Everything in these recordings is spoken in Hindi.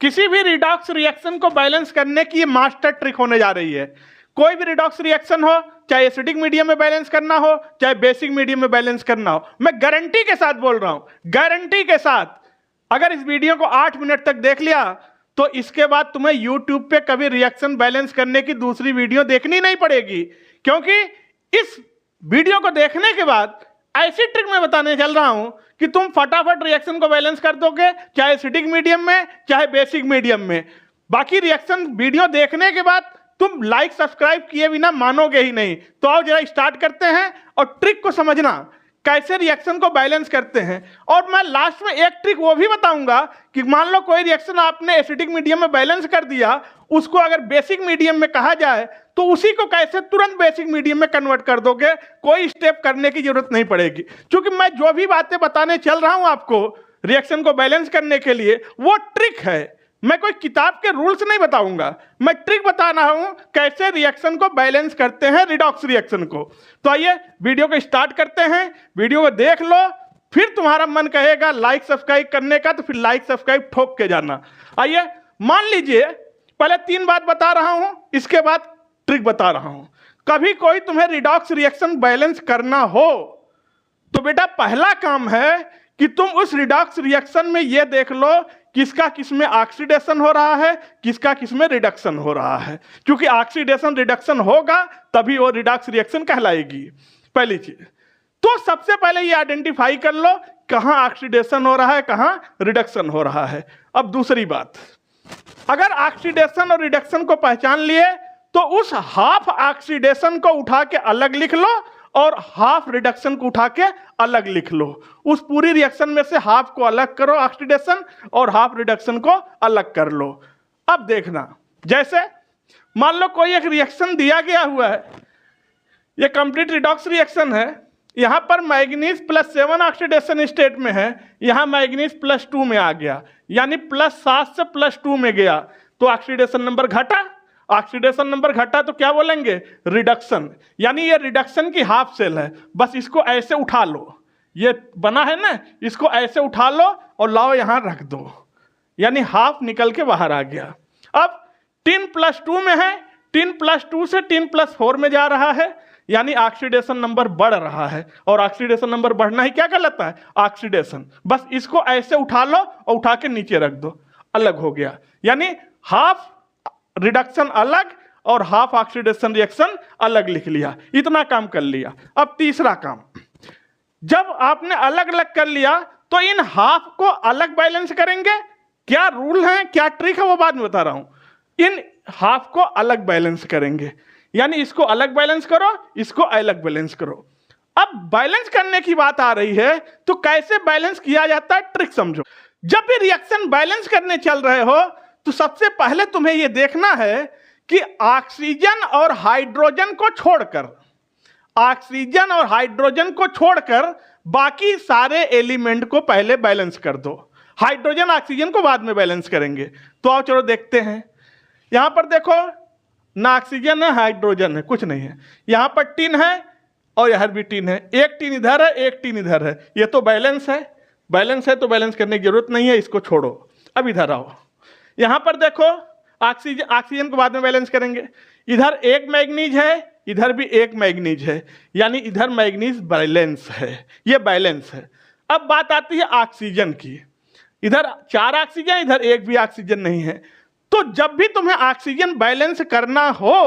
किसी भी रिडॉक्स रिएक्शन को बैलेंस करने की ये मास्टर ट्रिक होने जा रही है। कोई भी रिडॉक्स रिएक्शन हो, चाहे एसिडिक मीडियम में बैलेंस करना हो, चाहे बेसिक मीडियम में बैलेंस करना हो, मैं गारंटी के साथ बोल रहा हूं, गारंटी के साथ, अगर इस वीडियो को 8 मिनट तक देख लिया तो इसके बाद तुम्हें YouTube पे कभी रिएक्शन बैलेंस करने की दूसरी वीडियो देखनी नहीं पड़ेगी, क्योंकि इस वीडियो को देखने के बाद ऐसी ट्रिक मैं बताने चल रहा हूं कि तुम फटाफट रिएक्शन को बैलेंस कर दोगे, चाहे एसिडिक मीडियम में चाहे बेसिक मीडियम में। बाकी रिएक्शन वीडियो देखने के बाद तुम लाइक सब्सक्राइब किए बिना मानोगे ही नहीं। तो आओ जरा स्टार्ट करते हैं और ट्रिक को समझना कैसे रिएक्शन को बैलेंस करते हैं। और मैं लास्ट में एक ट्रिक वो भी बताऊंगा कि मान लो कोई रिएक्शन आपने एसिडिक मीडियम में बैलेंस कर दिया, उसको अगर बेसिक मीडियम में कहा जाए तो उसी को कैसे तुरंत बेसिक मीडियम में कन्वर्ट कर दोगे, कोई स्टेप करने की जरूरत नहीं पड़ेगी। क्योंकि मैं जो भी बातें बताने चल रहा हूं आपको रिएक्शन को बैलेंस करने के लिए, वो ट्रिक है। मैं कोई किताब के रूल्स नहीं बताऊंगा, मैं ट्रिक बता रहा हूं कैसे रिएक्शन को बैलेंस करते हैं, रिडॉक्स रिएक्शन को। तो आइए वीडियो को स्टार्ट करते हैं। वीडियो को देख लो, फिर तुम्हारा मन कहेगा लाइक सब्सक्राइब करने का, तो फिर लाइक सब्सक्राइब ठोक के जाना। आइए मान लीजिए पहले 3 बात बता रहा हूं, इसके बाद ट्रिक बता रहा हूं। कभी कोई तुम्हें रिडॉक्स रिएक्शन बैलेंस करना हो तो बेटा पहला काम है कि तुम उस रिडॉक्स रिएक्शन में यह देख लो किसका किसमें ऑक्सीडेशन हो रहा है, किसका किसमें रिडक्शन हो रहा है। क्योंकि ऑक्सीडेशन रिडक्शन होगा तभी वो रिडॉक्स रिएक्शन कहलाएगी। पहली चीज तो सबसे पहले ये आइडेंटिफाई कर लो कहां ऑक्सीडेशन हो रहा है, कहां रिडक्शन हो रहा है। अब दूसरी बात, अगर ऑक्सीडेशन और रिडक्शन को पहचान लिए तो उस हाफ ऑक्सीडेशन को उठा के अलग लिख लो और हाफ रिडक्शन को उठा के अलग लिख लो। उस पूरी रिएक्शन में से हाफ को अलग करो ऑक्सीडेशन और हाफ रिडक्शन को अलग कर लो। अब देखना, जैसे मान लो कोई एक रिएक्शन दिया गया हुआ है, ये कंप्लीट रिडॉक्स रिएक्शन है, यहां पर मैग्नीज +7 ऑक्सीडेशन स्टेट में है, यहां मैग्नीज +2 में आ गया, यानी +7 से +2 में गया तो ऑक्सीडेशन नंबर घटा। ऑक्सीडेशन नंबर घटा तो क्या बोलेंगे, रिडक्शन। यानी ये रिडक्शन की हाफ सेल है। बस इसको ऐसे उठा लो, ये बना है ना, इसको ऐसे उठा लो और लाओ यहां रख दो, यानी हाफ निकल के बाहर आ गया। अब 3 + 2 में है, 3 + 2 से 3 + 4 में जा रहा है, यानी ऑक्सीडेशन नंबर बढ़ रहा है। और ऑक्सीडेशन नंबर बढ़ना ही क्या कहलाता है, ऑक्सीडेशन। बस इसको ऐसे उठा लो और उठा के नीचे रख दो, अलग हो गया। यानी हाफ रिडक्शन अलग और हाफ ऑक्सीडेशन रिएक्शन अलग लिख लिया। इतना काम कर लिया। अब तीसरा काम, जब आपने अलग अलग कर लिया तो इन हाफ को अलग बैलेंस करेंगे। क्या रूल है, क्या ट्रिक है, वो बाद में बता रहा हूं। इन हाफ को अलग बैलेंस करेंगे, यानी इसको अलग बैलेंस करो, इसको अलग बैलेंस करो। अब बैलेंस करने की बात आ रही है तो कैसे बैलेंस किया जाता है, ट्रिक समझो। जब भी रिएक्शन बैलेंस करने चल रहे हो तो सबसे पहले तुम्हें यह देखना है कि ऑक्सीजन और हाइड्रोजन को छोड़कर, ऑक्सीजन और हाइड्रोजन को छोड़कर बाकी सारे एलिमेंट को पहले बैलेंस कर दो। हाइड्रोजन ऑक्सीजन को बाद में बैलेंस करेंगे। तो आओ चलो देखते हैं। यहां पर देखो ना ऑक्सीजन है, हाइड्रोजन है, कुछ नहीं है। यहां पर टिन है और यहां भी टिन है, एक टिन इधर है, एक टिन इधर है। ये तो बैलेंस है, बैलेंस है तो बैलेंस करने की जरूरत नहीं है, इसको छोड़ो। अब इधर आओ, यहां पर देखो ऑक्सीजन को बाद में बैलेंस करेंगे। इधर एक मैग्नीज है, इधर भी एक मैग्नीज है, यानी इधर मैग्नीज बैलेंस है, ये बैलेंस है। अब बात आती है ऑक्सीजन की, इधर 4 ऑक्सीजन, इधर एक भी ऑक्सीजन नहीं है। तो जब भी तुम्हें ऑक्सीजन बैलेंस करना हो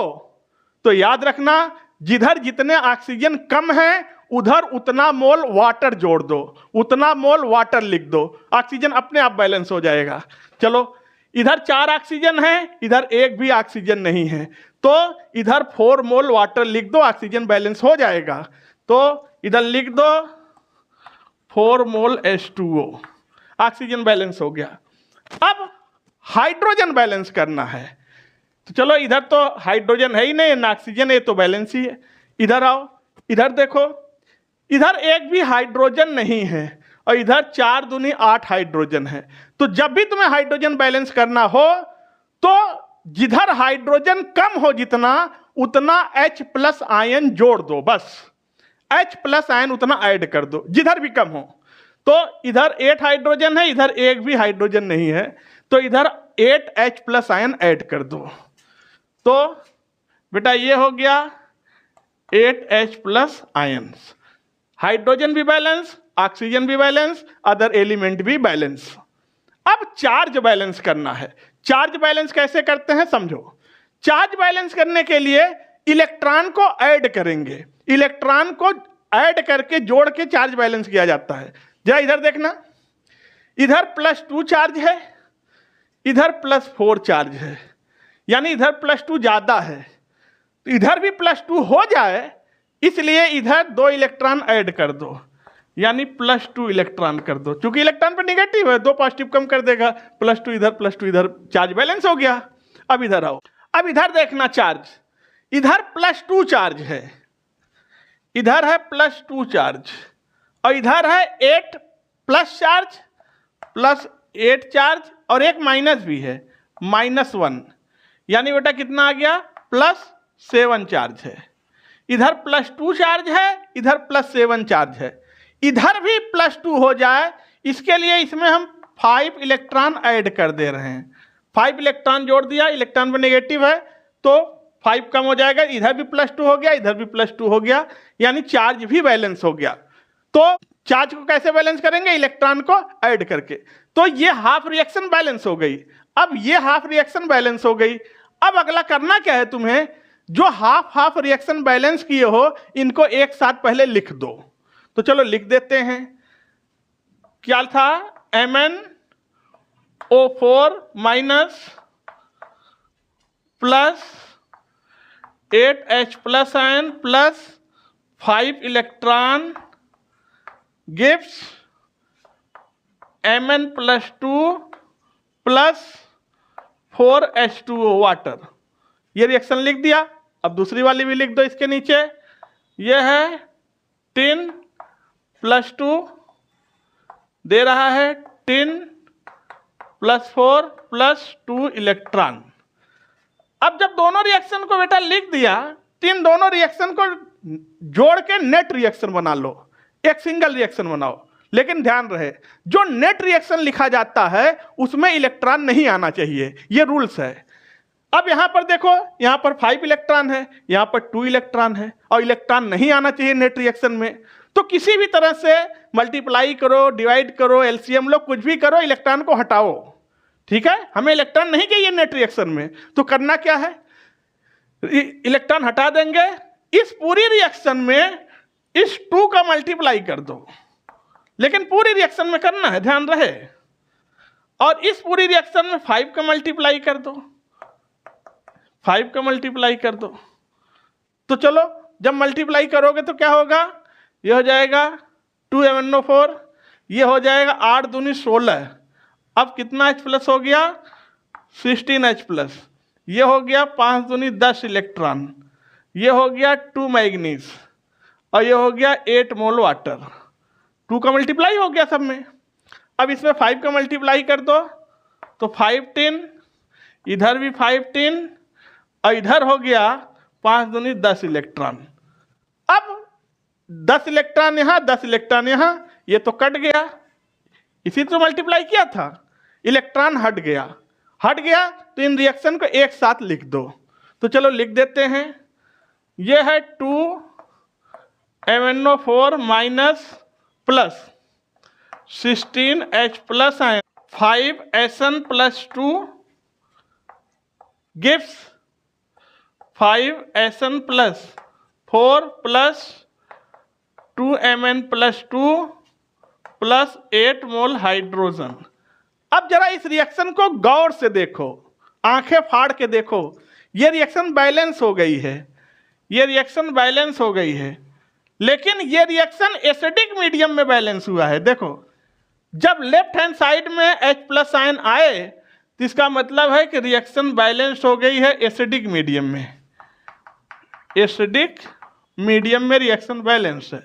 तो याद रखना, जिधर जितने ऑक्सीजन कम है उधर उतना मोल वाटर जोड़ दो, उतना मोल वाटर लिख दो, ऑक्सीजन अपने आप बैलेंस हो जाएगा। चलो इधर 4 ऑक्सीजन है, इधर एक भी ऑक्सीजन नहीं है, तो इधर 4 मोल वाटर लिख दो, ऑक्सीजन बैलेंस हो जाएगा। तो इधर लिख दो 4 मोल H2O, ऑक्सीजन बैलेंस हो गया। अब हाइड्रोजन बैलेंस करना है, तो चलो इधर तो हाइड्रोजन है ही नहीं, ना ऑक्सीजन है, तो बैलेंस ही है। इधर आओ, इधर देखो, इधर एक भी हाइड्रोजन नहीं है और इधर 4 दूनी 8 हाइड्रोजन है। तो जब भी तुम्हें हाइड्रोजन बैलेंस करना हो तो जिधर हाइड्रोजन कम हो जितना, उतना H+ आयन जोड़ दो, बस H+ आयन उतना ऐड कर दो जिधर भी कम हो। तो इधर 8 हाइड्रोजन है, इधर एक भी हाइड्रोजन नहीं है, तो इधर 8H प्लस आयन ऐड कर दो। तो बेटा ये हो गया 8H प्लस आयन्स, हाइड्रोजन भी बैलेंस, ऑक्सीजन भी बैलेंस, अदर एलिमेंट भी बैलेंस। अब चार्ज बैलेंस करना है। चार्ज बैलेंस कैसे करते हैं समझो। चार्ज बैलेंस करने के लिए इलेक्ट्रॉन को ऐड करेंगे, इलेक्ट्रॉन को ऐड करके जोड़ के चार्ज बैलेंस किया जाता है। जरा इधर देखना, इधर +2 चार्ज है, इधर +4 चार्ज है, यानी इधर +2 ज्यादा है, तो इधर भी +2 हो जाए इसलिए इधर 2 इलेक्ट्रॉन ऐड कर दो, यानी +2 इलेक्ट्रॉन कर दो। चूंकि इलेक्ट्रॉन पर निगेटिव है 2 पॉजिटिव कम कर देगा, +2 इधर +2 इधर, चार्ज बैलेंस हो गया। अब इधर आओ, अब इधर देखना चार्ज, इधर +2 चार्ज है, इधर है +2 चार्ज, और इधर है 8 प्लस चार्ज +8 चार्ज, और एक माइनस भी है -1, यानी बेटा कितना आ गया +7 चार्ज है। इधर +2 चार्ज है, इधर +7 चार्ज है, इधर भी +2 हो जाए इसके लिए इसमें हम 5 इलेक्ट्रॉन ऐड कर दे रहे हैं। 5 इलेक्ट्रॉन जोड़ दिया, इलेक्ट्रॉन में नेगेटिव है तो 5 कम हो जाएगा, इधर भी +2 हो गया, इधर भी +2 हो गया, यानी चार्ज भी बैलेंस हो गया। तो चार्ज को कैसे बैलेंस करेंगे, इलेक्ट्रॉन को ऐड करके। तो ये हाफ रिएक्शन बैलेंस हो गई। अब ये हाफ रिएक्शन बैलेंस हो गई, अब अगला करना क्या है तुम्हें, जो हाफ रिएक्शन बैलेंस किए हो इनको एक साथ पहले लिख दो। तो चलो लिख देते हैं, क्या था, MnO4 minus plus 8H plus ion plus 5 electron gives Mn+2 plus 4H2O water. ये रिएक्शन लिख दिया। अब दूसरी वाली भी लिख दो इसके नीचे, ये है 10 + 2 दे रहा है 10 + 4 + 2 इलेक्ट्रॉन। अब जब दोनों रिएक्शन को बेटा लिख दिया, इन दोनों रिएक्शन को जोड़ के नेट रिएक्शन बना लो, एक सिंगल रिएक्शन बनाओ। लेकिन ध्यान रहे, जो नेट रिएक्शन लिखा जाता है उसमें इलेक्ट्रॉन नहीं आना चाहिए, ये रूल्स है। अब यहां पर देखो, यहां पर 5 इलेक्ट्रॉन है, यहां पर 2 इलेक्ट्रॉन है, और इलेक्ट्रॉन नहीं आना चाहिए नेट रिएक्शन में। तो किसी भी तरह से मल्टीप्लाई करो, डिवाइड करो, एलसीएम लो, कुछ भी करो, इलेक्ट्रॉन को हटाओ। ठीक है, हमें इलेक्ट्रॉन नहीं चाहिए नेट रिएक्शन में। तो करना क्या है, इलेक्ट्रॉन हटा देंगे, इस पूरी रिएक्शन में इस 2 का मल्टीप्लाई कर दो, लेकिन पूरी रिएक्शन में करना है, ध्यान रहे। और इस पूरी रिएक्शन में 5 का मल्टीप्लाई कर दो, 5 का मल्टीप्लाई कर दो। तो चलो जब मल्टीप्लाई करोगे तो क्या होगा, ये हो जाएगा 2MnO4, ये हो जाएगा 8 दूनी 16। अब कितना H प्लस हो गया, 16H प्लस। ये हो गया 5 दूनी 10 इलेक्ट्रॉन, ये हो गया 2 मैग्नीज, और ये हो गया 8 मोल वाटर। 2 का मल्टीप्लाई हो गया सब में। अब इसमें 5 का मल्टीप्लाई कर दो, तो 5 10, इधर भी 5 10, और इधर हो गया 5 दूनी 10 इलेक्ट्रॉन। अब 10 इलेक्ट्रॉन यहाँ, 10 इलेक्ट्रॉन यहाँ, ये तो कट गया, इसी तो मल्टीप्लाई किया था, इलेक्ट्रॉन हट गया। तो इन रिएक्शन को एक साथ लिख दो। तो चलो लिख देते हैं, ये है 2MnO4 minus plus 16H plus ion 5Sn+2 gives 5Sn plus 4 plus 2Mn+2 plus 8 मोल हाइड्रोजन। अब जरा इस रिएक्शन को गौर से देखो, आंखें फाड़ के देखो, ये रिएक्शन बैलेंस हो गई है, ये रिएक्शन बैलेंस हो गई है, लेकिन ये रिएक्शन एसिडिक मीडियम में बैलेंस हुआ है। देखो, जब लेफ्ट हैंड साइड में H प्लस आयन आए तो इसका मतलब है कि रिएक्शन बैलेंस हो गई है एसिडिक मीडियम में। एसिडिक मीडियम में रिएक्शन बैलेंस है,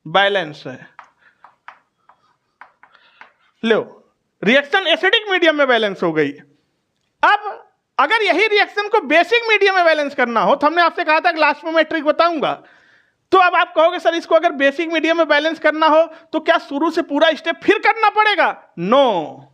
बैलेंस है। लो, रिएक्शन एसिडिक मीडियम में बैलेंस हो गई। अब अगर यही रिएक्शन को बेसिक मीडियम में बैलेंस करना हो, तो हमने आपसे कहा था कि लास्ट में मैं ट्रिक बताऊंगा, तो अब आप कहोगे सर इसको अगर बेसिक मीडियम में बैलेंस करना हो तो क्या शुरू से पूरा स्टेप फिर करना पड़ेगा? नो,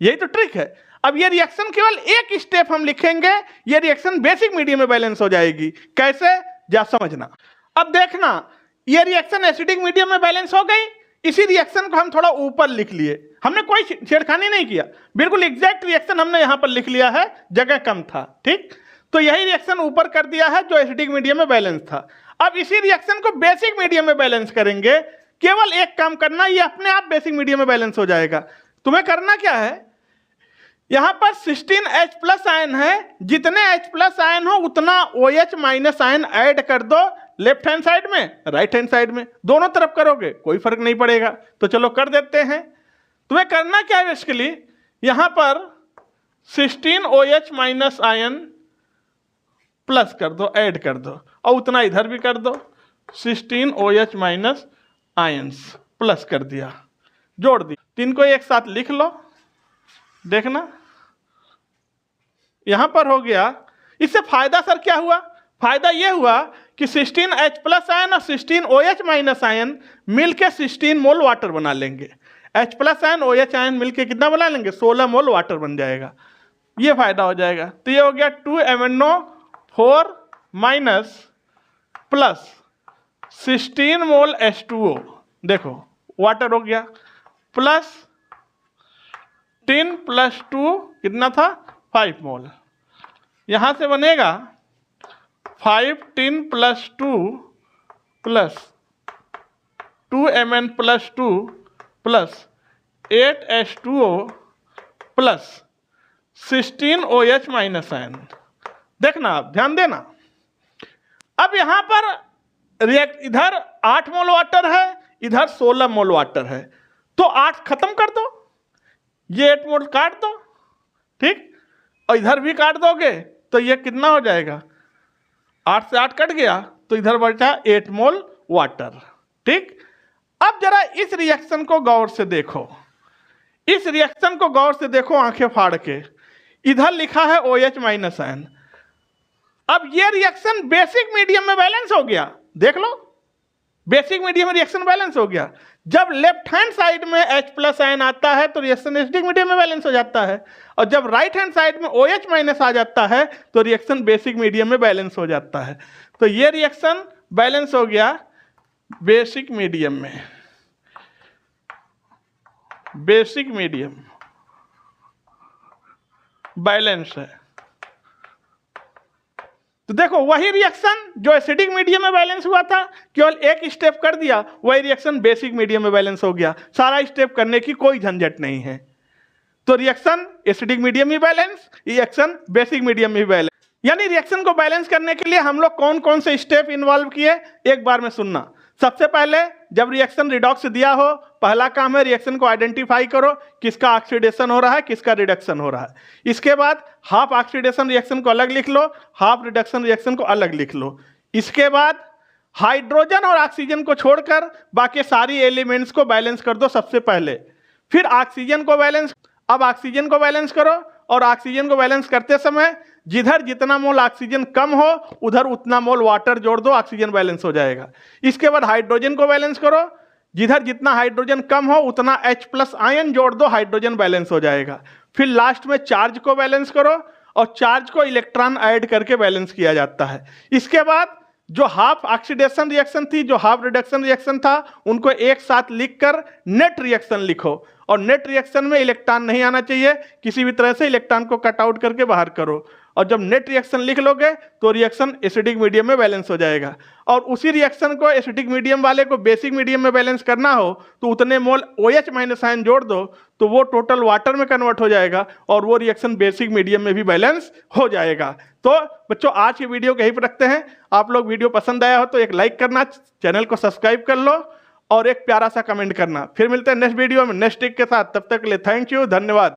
यही तो ट्रिक है। अब ये रिएक्शन केवल एक स्टेप हम लिखेंगे, ये रिएक्शन बेसिक मीडियम में बैलेंस हो जाएगी। कैसे, जा समझना। अब देखना, ये रिएक्शन एसिडिक मीडियम में बैलेंस हो गई। इसी रिएक्शन को हम थोड़ा ऊपर लिख लिए, हमने कोई छेड़खानी नहीं किया, बिल्कुल एग्जैक्ट रिएक्शन हमने यहां पर लिख लिया है, जगह कम था। ठीक, तो यही रिएक्शन ऊपर कर दिया है जो एसिडिक मीडियम में बैलेंस था। अब इसी रिएक्शन को बेसिक मीडियम में बैलेंस करेंगे। केवल एक काम करना, ये अपने आप बेसिक मीडियम में बैलेंस हो जाएगा। तुम्हें करना क्या है, यहां पर 16H प्लस आयन है, जितने H प्लस आयन हो उतना OH माइनस आयन ऐड कर दो, लेफ्ट हैंड साइड में, राइट हैंड साइड में, दोनों तरफ करोगे कोई फर्क नहीं पड़ेगा। तो चलो कर देते हैं। तुम्हें करना क्या है बेसिकली, यहां पर 16OH माइनस आयन प्लस कर दो, ऐड कर दो, और उतना इधर भी कर दो, 16OH माइनस आयन्स प्लस कर दिया, जोड़ दिया। तीन को एक साथ लिख लो, देखना यहां पर हो गया। इससे फायदा सर क्या हुआ, फायदा यह हुआ कि 16H प्लस आयन और 16OH माइनस आयन मिलके 16 मोल वाटर बना लेंगे। H plus ion OH ion मिलके कितना बना लेंगे, 16 मोल वाटर बन जाएगा। ये फायदा हो जाएगा। तो ये हो गया 2MnO4 माइनस प्लस 16 मोल H2O, देखो वाटर हो गया, प्लस 10 प्लस 2 कितना था, 5 मोल। यहां से बनेगा 5 10 plus 2 plus 2Mn plus 2 plus 8H2O plus 16OH minus ion. देखना आप ध्यान देना, अब यहां पर इधर 8 मोल वाटर है, इधर 16 मोल वाटर है, तो 8 खत्म कर दो, ये 8 मोल काट दो, ठीक, और इधर भी काट दोगे तो ये कितना हो जाएगा, 8 से 8 कट गया, तो इधर बचा 8 मोल वाटर। ठीक, अब जरा इस रिएक्शन को गौर से देखो, इस रिएक्शन को गौर से देखो आंखें फाड़ के। इधर लिखा है OH माइनस आयन। अब ये रिएक्शन बेसिक मीडियम में बैलेंस हो गया, देख लो, बेसिक मीडियम में रिएक्शन बैलेंस हो गया। जब लेफ्ट हैंड साइड में H प्लस आयन आता है तो रिएक्शन एसिडिक मीडियम में बैलेंस हो जाता है, और जब राइट हैंड साइड में OH माइनस आ जाता है तो रिएक्शन बेसिक मीडियम में बैलेंस हो जाता है। तो ये रिएक्शन बैलेंस हो गया बेसिक मीडियम में, बेसिक मीडियम बैलेंस है। तो देखो वही रिएक्शन जो एसिडिक मीडियम में बैलेंस हुआ था, केवल एक स्टेप कर दिया, वही रिएक्शन बेसिक मीडियम में बैलेंस हो गया। सारा स्टेप करने की कोई झंझट नहीं है। तो रिएक्शन एसिडिक मीडियम में बैलेंस, रिएक्शन बेसिक मीडियम में बैलेंस। यानी रिएक्शन को बैलेंस करने के लिए हम लोग कौन कौन से स्टेप इन्वॉल्व किए, एक बार में सुनना। सबसे पहले जब रिएक्शन रिडॉक्स दिया हो, पहला काम है रिएक्शन को आइडेंटिफाई करो, किसका ऑक्सीडेशन हो रहा है, किसका रिडक्शन हो रहा है। इसके बाद हाफ ऑक्सीडेशन रिएक्शन को अलग लिख लो, हाफ रिडक्शन रिएक्शन को अलग लिख लो। इसके बाद हाइड्रोजन और ऑक्सीजन को छोड़कर बाकी सारी एलिमेंट्स को बैलेंस कर दो सबसे पहले, फिर ऑक्सीजन को बैलेंस। अब ऑक्सीजन को बैलेंस करो, और ऑक्सीजन को बैलेंस करते समय जिधर जितना मोल ऑक्सीजन कम हो उधर उतना मोल वाटर जोड़ दो, ऑक्सीजन बैलेंस हो जाएगा। इसके बाद हाइड्रोजन को बैलेंस करो, जिधर जितना हाइड्रोजन कम हो उतना H प्लस आयन जोड़ दो, हाइड्रोजन बैलेंस हो जाएगा। फिर लास्ट में चार्ज को बैलेंस करो, और चार्ज को इलेक्ट्रॉन ऐड करके बैलेंस किया जाता है। इसके बाद जो हाफ ऑक्सीडेशन रिएक्शन थी, जो हाफ रिडक्शन रिएक्शन था, उनको एक साथ लिखकर नेट रिएक्शन लिखो, और नेट रिएक्शन में इलेक्ट्रॉन नहीं आना चाहिए, किसी भी तरह से इलेक्ट्रॉन को कट आउट करके बाहर करो। और जब नेट रिएक्शन लिख लोगे तो रिएक्शन एसिडिक मीडियम में बैलेंस हो जाएगा। और उसी रिएक्शन को एसिडिक मीडियम वाले को बेसिक मीडियम में बैलेंस करना हो तो उतने मोल OH माइनस आयन जोड़ दो, तो वो टोटल वाटर में कन्वर्ट हो जाएगा, और वो रिएक्शन बेसिक मीडियम में भी बैलेंस हो जाएगा। तो बच्चों आज की वीडियो को यहीं पर रखते हैं। आप लोग वीडियो पसंद आया हो तो एक लाइक करना, चैनल को सब्सक्राइब कर लो, और एक प्यारा सा कमेंट करना। फिर मिलते हैं नेक्स्ट वीडियो में नेक्स्ट टिप के साथ। तब तक के लिए थैंक यू, धन्यवाद।